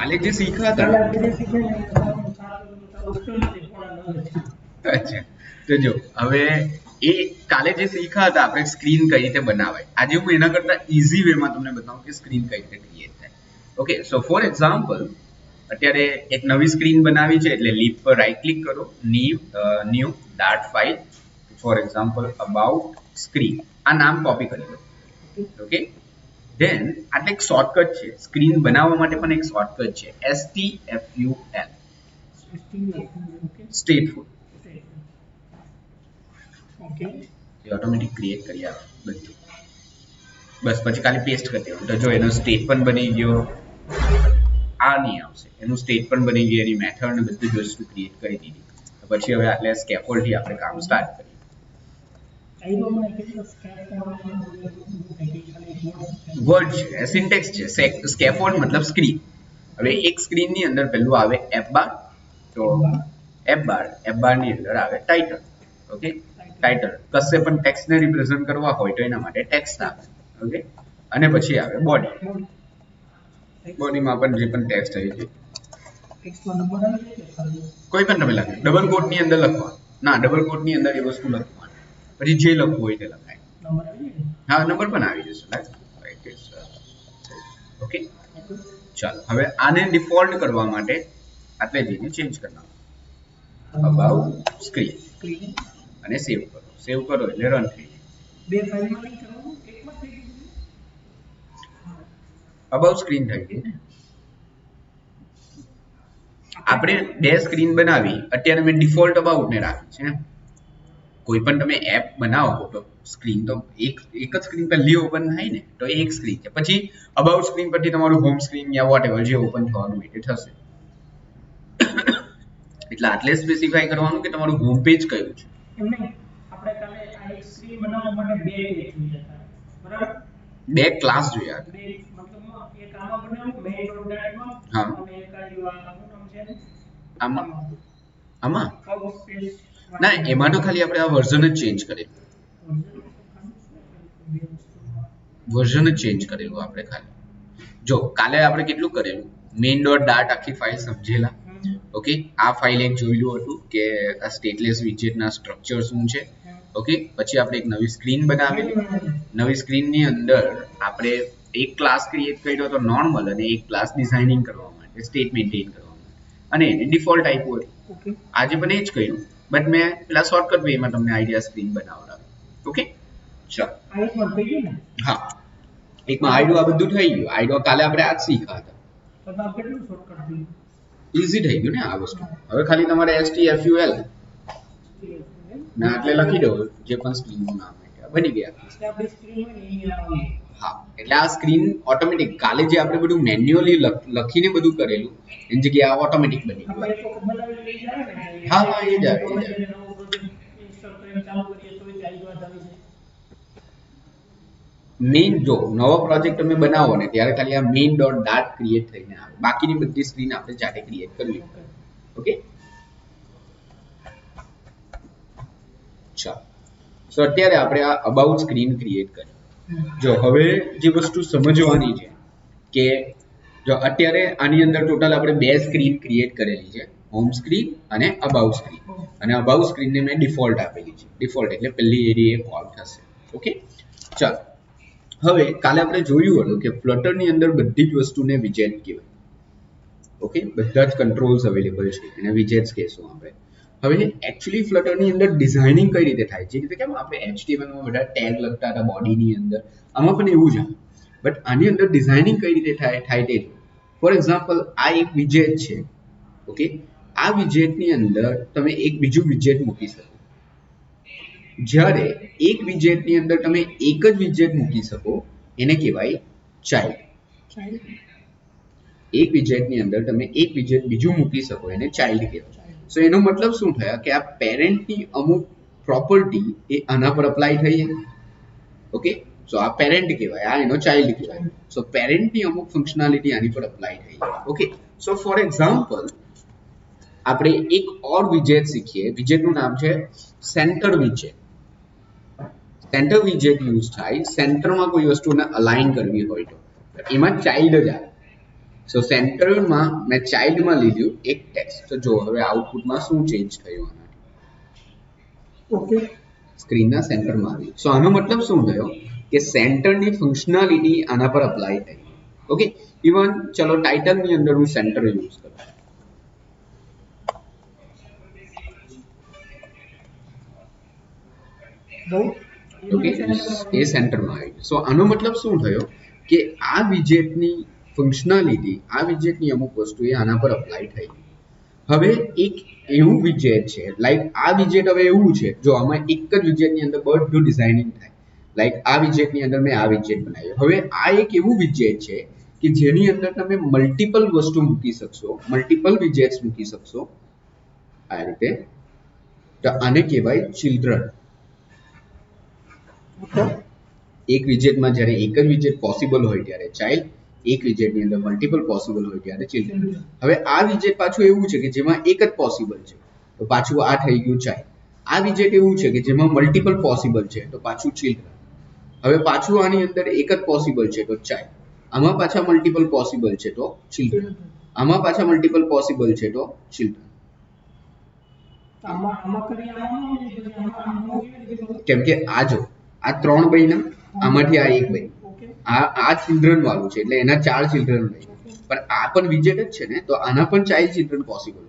કાલે જે શીખ્યા હતા અચ્છા તો જો હવે એ કાલે જે શીખ્યા હતા આપણે સ્ક્રીન કઈ રીતે બનાવાય આજે હું એના કરતા ઈઝી વેમાં તમને બતાવું કે સ્ક્રીન કઈ રીતે ક્રિએટ થાય ઓકે સો ફોર એક્ઝામ્પલ અત્યારે એક નવી સ્ક્રીન બનાવી છે એટલે લીપ પર રાઈટ ક્લિક કરો new dart file for example about screen આ નામ કોપી કરી લો ઓકે ધેન આટલે એક શોર્ટકટ છે સ્ક્રીન બનાવવા માટે પણ એક શોર્ટકટ છે STFUL સ્ટેટફુલ ઓકે એ ઓટોમેટિક ક્રિએટ કરી આપે બધું બસ પછી ખાલી પેસ્ટ કરી દેવાનું તો જો એનો સ્ટેટ પણ બની ગયો આ નહીં આવશે એનું સ્ટેટ પણ બની ગયું એની મેથડ ને બધી જ વસ્તુ ક્રિએટ કરી દીધી તો પછી હવે આટલે સ્કેફોલ્ડ થી આપણે કામ સ્ટાર્ટ કરીએ વર્ડ છે સિન્ટેક્સ છે સ્કેફોલ્ડ મતલબ સ્ક્રીન હવે એક સ્ક્રીન ની અંદર પહેલું આવે એપ બાર તો એપ બાર ની અંદર આવે ટાઇટલ ઓકે ટાઇટલ કશે પણ ટેક્સ્ટ ને રિપ્રેઝન્ટ કરવા હોય તો એના માટે ટેક્સ્ટ આવે ઓકે અને પછી આવે બોડીમાં પણ જે પણ ટેક્સ્ટ આવી છે કોઈ પણ તમે લખો ડબલ કોટ ની અંદર લખવા ના ડબલ કોટ ની અંદર એ વસ્તુ લખવાની પછી જે લખવું હોય તે લખાય હા નંબર પણ આવી જશે ઓકે ચાલો હવે આને ડિફોલ્ટ કરવા માટે આટલે જઈને ચેન્જ કરવાનું અબાઉટ સ્ક્રીન અને સેવ કરો એટલે રન થઈ જાય બે ફાઇલમાં લિંક કરવાનું એકમાં થઈ ગયું અબાઉટ સ્ક્રીન થઈ ગઈ ને આપણે બે સ્ક્રીન બનાવી અત્યારે મેં ડિફોલ્ટ અબાઉટ ને રાખી છે કોઈ પણ તમે એપ બનાવો તો સ્ક્રીન તો એક જ સ્ક્રીન પહેલી ઓપન થાય ને તો એક સ્ક્રીન છે પછી અબાઉટ સ્ક્રીન પરથી તમારું હોમ સ્ક્રીન યા વોટએવર જે ઓપન થવાનું હોય તે થશે એટલે આટલે સ્પેસિફાઈ કરવાનું કે તમારું હોમ પેજ કયું છે એમને આપણે કાલે આ એક સ્ક્રીન બનાવવા માટે બે પેજ જોઈએ બરાબર બે ક્લાસ જોઈએ બે મતલબ એક આમાં બનાવું main.dat માં હા અને એક આ નામ છે આમાં ના એમાં તો ખાલી આપણે આ વર્ઝન જ ચેન્જ કરેલું આપણે ખાલી જો કાલે આપણે કેટલું કરેલું main.dat આખી ફાઇલ સમજેલા ઓકે આ ફાઇલ એક જોયેલું હતું કે આ સ્ટેટલેસ વિજેટ ના સ્ટ્રક્ચર શું છે ઓકે પછી આપણે એક નવી સ્ક્રીન બનાવેલી નવી સ્ક્રીન ની અંદર આપણે એક ક્લાસ ક્રિએટ કર્યો હતો નોર્મલ અને એક ક્લાસ ડિઝાઇનિંગ કરવા માટે સ્ટેટ મેન્ટેન કરવા માટે અને એને ડિફોલ્ટ આપ્યું હતું આજે પણ એ જ કર્યું બટ મેં પેલા શોર્ટકટ વેમાં તમને આઈડિયા સ્ક્રીન બનાવડાવ્યું ઓકે ચાલો હા એકમાં આઈડો આ બધું થઈ ગયું આઈડો કાલે આપણે આજ શીખ્યા હતા ઈઝી થઈ ગયું ને આ વસ્તુ હવે ખાલી તમારે STFUL ના એટલે લખી દો જે પણ સ્ક્રીનનું નામ બની ગયા હા એટલે આ સ્ક્રીન ઓટોમેટિક કાલે જે આપણે બધું મેન્યુઅલી લખીને બધું કરેલું એની જગ્યાએ આ ઓટોમેટિક બની ગયું હા હા એ જ મેઇન જો નવો પ્રોજેક્ટ તમે બનાવો ને ત્યારે ખાલી આ main.dat ક્રિએટ થઈને આવે બાકીની બધી સ્ક્રીન આપણે જાતે ક્રિએટ કરવી ઓકે ચાલો સો અત્યારે આપણે આ અબાઉટ સ્ક્રીન ક્રિએટ કરી જો હવે જે વસ્તુ સમજવાની છે કે જો અત્યારે આની અંદર ટોટલ આપણે બે સ્ક્રીન ક્રિએટ કરેલી છે હોમ સ્ક્રીન અને અબાઉટ સ્ક્રીન અને અબાઉટ સ્ક્રીનને મેં ડિફોલ્ટ આપેલી છે ડિફોલ્ટ એટલે પહેલી એરિયા કોલ થશે ઓકે ચાલો હવે કાલે આપણે જોયું હતું કે ફ્લટર ની અંદર બધી જ વસ્તુને વિજેટ કહેવાય ઓકે બધા જ કંટ્રોલ્સ અવેલેબલ છે એને વિજેટ્સ કહેશું આપણે હવે એકચ્યુઅલી ફ્લટર ની અંદર ડિઝાઇનિંગ કઈ રીતે થાય છે કે કેમ આપણે HTML માં બધા ટેગ લખતા હતા બોડી ની અંદર આમાં પણ એવું જ આવે બટ આની અંદર ડિઝાઇનિંગ કઈ રીતે થાય તે ફોર એક્ઝામ્પલ આ એક વિજેટ છે ઓકે આ વિજેટ ની અંદર તમે એક બીજું વિજેટ મૂકી શકો જ્યારે એક વિજેટ ની અંદર તમે એક જ વિજેટ મૂકી શકો એને કહેવાય ચાઇલ્ડ એક વિજેટ ની અંદર તમે એક વિજેટ બીજું મૂકી શકો એને ચાઇલ્ડ કહેવાય સો એનો મતલબ શું થયા કે આ પેરેન્ટ ની અમુક પ્રોપર્ટી એ આના પર અપ્લાય થઈ ઓકે સો આ પેરેન્ટ કહેવાય આ એનો ચાઇલ્ડ કહેવાય સો પેરેન્ટ ની અમુક ફંક્શનાલિટી આની પર અપ્લાય થઈ ઓકે સો ફોર એક્ઝામ્પલ આપણે એક ઓર વિજેટ શીખીએ વિજેટનું નામ છે સેન્ટર વિજેટ સેન્ટર વિજેટ યુઝ થાય સેન્ટરમાં કોઈ વસ્તુને અલાઇન કરવી હોય તો એમાં ચાઇલ્ડ જ આવે સો સેન્ટરમાં મેં ચાઇલ્ડમાં લીધું એક ટેક્સ્ટ. તો જો હવે આઉટપુટમાં શું ચેન્જ થયું આનાથી? ઓકે, સ્ક્રીનના સેન્ટરમાં આવ્યું. સો આનો મતલબ શું થયો કે સેન્ટરની ફંક્શનાલિટી આના પર અપ્લાય થઈ. ઓકે, ઇવન ચલો ટાઇટલની અંદર હું સેન્ટર યુઝ કરું. ઓકે, એ સેન્ટરમાં આવી. સો આનો મતલબ શું થયો કે આ વિજેટની ફંક્શનાલિટી, આ વિજેટની અમુક વસ્તુ એ આના પર અપ્લાય થઈ. હવે એક એવું વિજેટ છે, લાઈક આ વિજેટ હવે એવું છે, જો આમાં એક જ વિજેટની અંદર બધું ડિઝાઇનિંગ થાય. લાઈક આ વિજેટની અંદર મેં આ વિજેટ બનાવ્યું. હવે આ એક એવું વિજેટ છે કે જેની અંદર તમે મલ્ટિપલ વસ્તુ મૂકી શકશો, મલ્ટિપલ વિજેટ્સ મૂકી શકશો આ રીતે. તો આને કહેવાય ચિલ્ડ્રન. એક વિજેટમાં જ્યારે એક જ વિજેટ પોસિબલ હોય ત્યારે ચાઇલ્ડ, એક વિજેટની અંદર મલ્ટિપલ પોસિબલ હોય ત્યારે ચિલ્ડ્રન. હવે આ વિજેટ પાછું એવું છે કે જેમાં એક જ પોસિબલ છે, તો પાછું આ થઈ ગયું ચાઇલ્ડ. આ વિજેટ એવું છે કે જેમાં મલ્ટિપલ પોસિબલ છે, તો પાછું ચિલ્ડ્રન. હવે પાછું આની અંદર એક જ પોસિબલ છે, તો ચાઇલ્ડ. આમાં પાછા મલ્ટિપલ પોસિબલ છે, તો ચિલ્ડ્રન. આમાં પાછા મલ્ટિપલ પોસિબલ છે, તો ચિલ્ડ્રન. કેમ કે આ જો આ 3 બન્યા, આમાંથી આ એક બન્યું, આ ચિલ્ડ્રન વાળું છે એટલે એના 4 ચિલ્ડ્રન બન્યા. પણ આ પણ વિજેટ જ છે ને, તો આના પણ ચાઇલ્ડ ચિલ્ડ્રન પોસિબલ.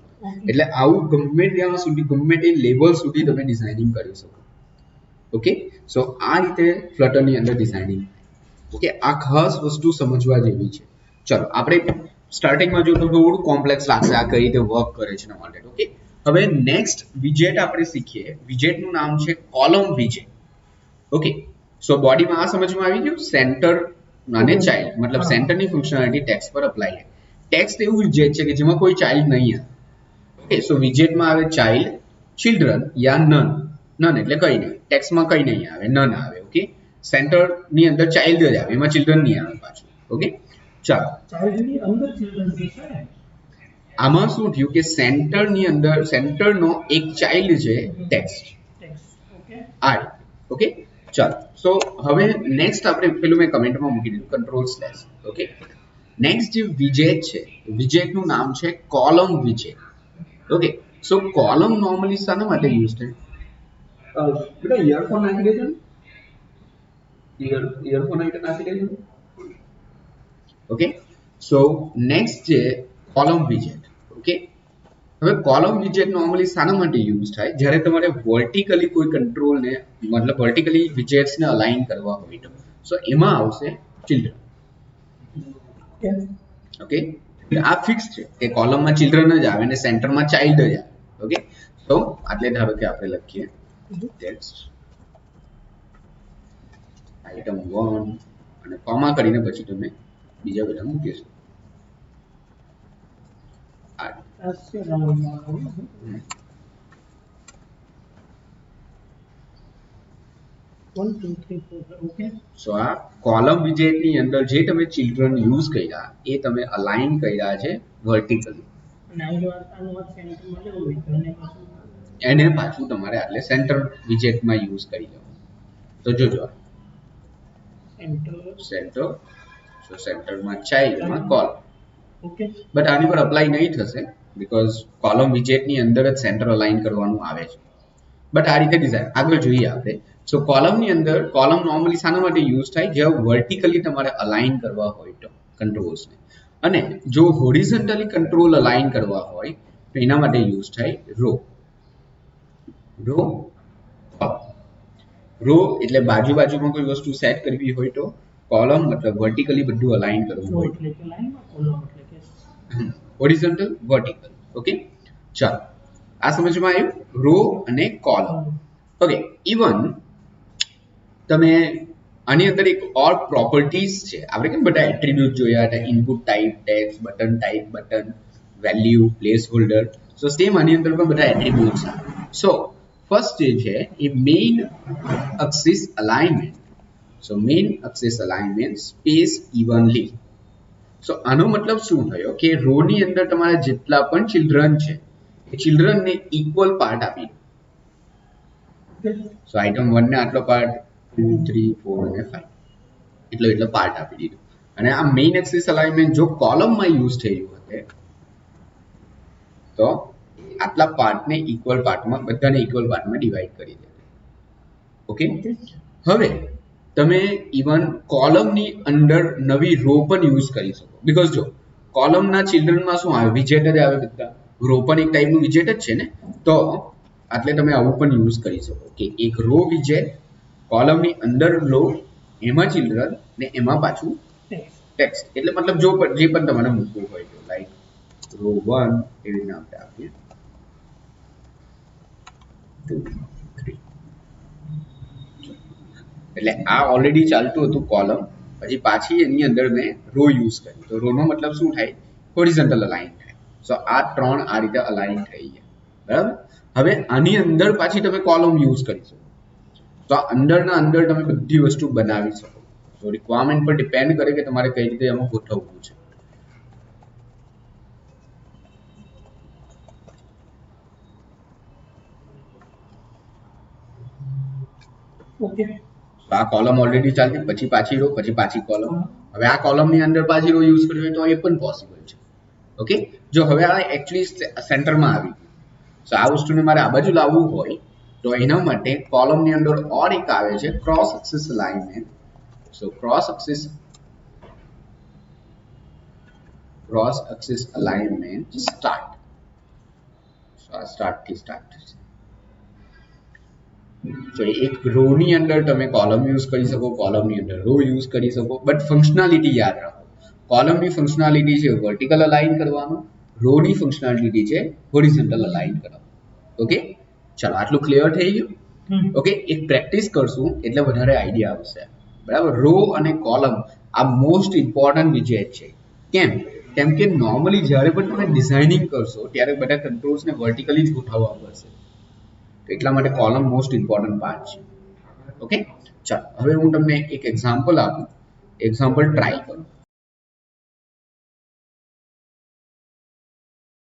એટલે આવું ગમે ત્યાં સુધી, ગમે તે લેવલ સુધી તમે ડિઝાઇનિંગ કરી શકો. ઓકે, સો આ રીતે ફ્લટરની અંદર ડિઝાઇનિંગ. ઓકે, આ ખાસ વસ્તુ સમજવા જેવી છે. ચલો આપણે સ્ટાર્ટિંગમાં જો તો થોડું કોમ્પ્લેક્સ લાગશે આ કઈ રીતે વર્ક કરે છે એના માટે. ઓકે, હવે નેક્સ્ટ વિજેટ આપણે શીખીએ. વિજેટનું નામ છે કોલમ વિજેટ. ઓકે, સો બોડીમાં આ સમજમાં આવી ગયું. સેન્ટર અને ચાઇલ્ડ, મતલબ સેન્ટરની ફંક્શનાલિટી ટેક્સ્ટ પર અપ્લાય થાય. ટેક્સ્ટ એવું વિજેટ છે કે જેમાં કોઈ ચાઇલ્ડ નહીં આવે. ઓકે, સો વિજેટમાં આવે ચાઇલ્ડ, ચિલ્ડ્રન યા નન. નન એટલે કઈ નહીં, ટેક્સ્ટમાં કઈ નહીં આવે, નન આવે. ઓકે, સેન્ટરની અંદર ચાઇલ્ડ જ આવે, એમાં ચિલ્ડ્રન નહીં આવે પાછું. ઓકે, ચાલો. ચાઇલ્ડની અંદર ચિલ્ડ્રન છે. આમાં શું થયું કે સેન્ટરની અંદર સેન્ટરનો એક ચાઇલ્ડ છે ટેક્સ્ટ. આ ઓકે, ચાલો. સો હવે નેક્સ્ટ આપણે પેલું મેં કમેન્ટમાં મૂકી દીધું કંટ્રોલ સ્લેશ. ઓકે, નેક્સ્ટ જે વિજેટ છે, વિજેટનું નામ છે કોલમ વિજેટ. ઓકે, સો કોલમ નોર્મલી શાના માટે યુઝ થાય? બેટા ઇયરફોન નાખી દેજો ને, ઇયરફોન નાખી દેજો. ઓકે, સો નેક્સ્ટ છે કોલમ વિજેટ. ઓકે, હવે કોલમ વિજેટ નોર્મલી શાના માટે યુઝ થાય? જ્યારે તમારે વર્ટિકલી કોઈ કંટ્રોલને, મતલબ વર્ટિકલી વિજેટ્સને અલાઇન કરવા હોય તો. સો એમાં આવશે ચિલ્ડ્રન. ઓકે, આ ફિક્સ છે કે કોલમમાં ચિલ્ડ્રન જ આવે અને સેન્ટરમાં ચાઇલ્ડ જ આવે. ઓકે, તો આટલે ધારો કે આપણે લખીએ ટેક્સ્ટ આઇટમ 1 અને કોમા કરીને પછી તમે બીજા બધા મૂકીશું. સો આ કોલમ વિજેટની અંદર જે તમે ચિલ્ડ્રન યુઝ કર્યા એ તમે અલાઇન કર્યા છે વર્ટિકલી, એને પાછું તમારે એટલે સેન્ટર વિજેટમાં યુઝ કરી લો. તો જોજો સેન્ટર, સો સેન્ટરમાં ચાઇલ્ડમાં કોલમ. ઓકે, બટ આની પર અપ્લાય નહીં થશે બીકોઝ કોલમ વિજેટની અંદર જ સેન્ટર અલાઇન કરવાનું આવે છે. બટ આ રીતે ડિઝાઇન આગળ જોઈએ આપણે. સો કોલમની અંદર કોલમ નોર્મલી શાના માટે યુઝ થાય? જ્યાં વર્ટિકલી તમારે અલાઇન કરવા હોય તો કંટ્રોલ્સને, અને જો હોરિઝોન્ટલી કંટ્રોલ અલાઇન કરવા હોય તો એના માટે યુઝ થાય રો. રો રો એટલે બાજુમાં કોઈ વસ્તુ સેટ કરવી હોય તો, કોલમ મતલબ વર્ટિકલી બધું અલાઇન કરવું હોય હોરિઝોન્ટલ વર્ટિકલ. ઓકે, ચાલો આ સમજમાં આવ્યું રો અને કોલમ. ઓકે, ઇવન તમે આની અંદર એક ઓર પ્રોપર્ટીઝ છે. આપણે કેમ બધા એટ્રીબ્યુટ જોયા હતા, input type, text, button type, button value, placeholder. So same આની અંદર પણ બધા એટ્રીબ્યુટ્સ છે. સો ફર્સ્ટ જે છે એ main axis alignment. So main axis alignment space evenly. So આનો મતલબ શું થયો કે રો ની અંદર તમારા જેટલા પણ ચિલ્ડ્રન છે એ ચિલ્ડ્રનને ઇક્વલ પાર્ટ આપી દો. સો આઇટમ 1 ને આટલો પાર્ટ, 2 3 4 અને 5 એટલો પાર્ટ આપી દીધો. અને આ મેઇન એક્સિસ અલાઇનમેન્ટ જો કોલમમાં યુઝ થયું હશે તો આટલા પાર્ટને ઇક્વલ પાર્ટમાં બધાને ઇક્વલ પાર્ટમાં ડિવાઈડ કરી દે. ઓકે, હવે તમે ઇવન કોલમની અંદર નવી રો પણ યુઝ કરી શકો. બીકોઝ જો કોલમના ચિલ્ડ્રનમાં શું આવે, વિજેટ જ આવે બધા. રો પણ એક ટાઈપનું વિજેટ જ છે ને, તો એટલે તમે આવું પણ યુઝ કરી શકો કે એક રો વિજેટ, કોલમની અંદર રો, એમાં ચિલ્ડ્રન ને એમાં પાછું ટેક્સ્ટ. એટલે મતલબ જો જે પણ તમારે મૂકવું હોય તો લાઈક રો 1 એવી રીતે આપણે આપીએ 2 3. એટલે આ ઓલરેડી ચાલતું હતું કોલમ, પછી પાછી એની અંદર મેં રો યુઝ કરી. તો રો નો મતલબ શું થાય, હોરિઝોન્ટલ અલાઇન થાય. સો આ ત્રણ આ રીતે અલાઇન થઈ ગયા, બરાબર. હવે આની અંદર પાછી તમે કોલમ યુઝ કરી શકો. તો આ અંદરના અંદર તમે બધી વસ્તુ બનાવી શકો. તો રિક્વાયરમેન્ટ પર ડિપેન્ડ કરે કે તમારે કઈ રીતે એમાં ગોઠવવું છે. ઓકે, આ કોલમ ઓલરેડી ચાલતી, પછી પાછી રો, પછી પાછી કોલમ. હવે આ કોલમની અંદર પાછી રો યુઝ કરવી હોય તો એ પણ પોસિબલ છે. ઓકે, જો હવે આ એકચ્યુઅલી સેન્ટરમાં આવી ગયું, તો આ વસ્તુને મારે આ બાજુ લાવવું હોય તો એના માટે કોલમની અંદર ઓર એક આવે છે ક્રોસ એક્સિસ અલાઇનમેન્ટ. સો ક્રોસ એક્સિસ અલાઇનમેન્ટ સ્ટાર્ટ. સો આ સ્ટાર્ટ થશે. તો એક રો ની અંદર તમે કોલમ યુઝ કરી શકો, કોલમની અંદર રો યુઝ કરી શકો, બટ ફંક્શનાલિટી યાદ રાખો. કોલમની ફંક્શનાલિટી છે વર્ટિકલ અલાઇન કરવાનું, રો ની ફંક્શનાલિટી છે હોરિઝોન્ટલ અલાઇન કરવાનું. ઓકે, ચાલો આટલું ક્લિયર થઈ ગયું. ઓકે, એક પ્રેક્ટિસ કરશું એટલે વધારે આઈડિયા આવશે, બરાબર. રો અને કોલમ આ મોસ્ટ ઇમ્પોર્ટન્ટ વિજેટ છે. કેમ કે નોર્મલી જ્યારે પણ તમે ડિઝાઇનિંગ કરશો ત્યારે બધા કંટ્રોલ્સને વર્ટિકલી જ ગોઠવવા પડશે. એટલા માટે કોલમ મોસ્ટ ઇમ્પોર્ટન્ટ પાર્ટ છે. ઓકે, ચાલો હવે હું તમને એક એક્ઝામ્પલ આપું. એક્ઝામ્પલ ટ્રાય કરો.